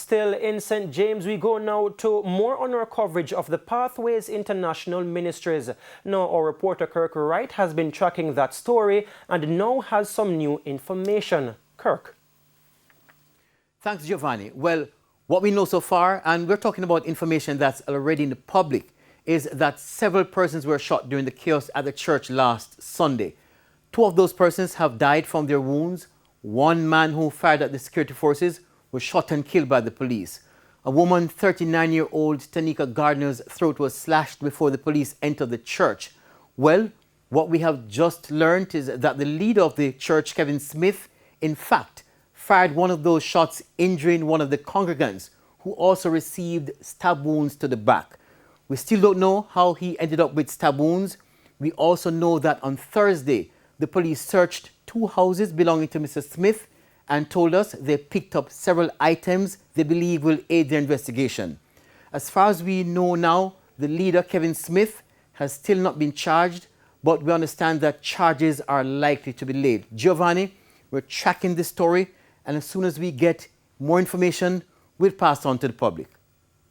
Still in St. James, we go now to more on our coverage of the Pathways International Ministries. Now, our reporter Kirk Wright has been tracking that story and now has some new information. Kirk. Thanks, Giovanni. Well, what we know so far, and we're talking about information that's already in the public, is that several persons were shot during the chaos at the church last Sunday. 2 of those persons have died from their wounds. One man who fired at the security forces was shot and killed by the police. A woman, 39-year-old Tanika Gardner's throat was slashed before the police entered the church. Well, what we have just learned is that the leader of the church, Kevin Smith, in fact, fired one of those shots, injuring one of the congregants, who also received stab wounds to the back. We still don't know how he ended up with stab wounds. We also know that on Thursday, the police searched 2 houses belonging to Mr. Smith and told us they picked up several items they believe will aid their investigation. As far as we know now, the leader, Kevin Smith, has still not been charged, but we understand that charges are likely to be laid. Giovanni, we're tracking this story, and as soon as we get more information, we'll pass on to the public.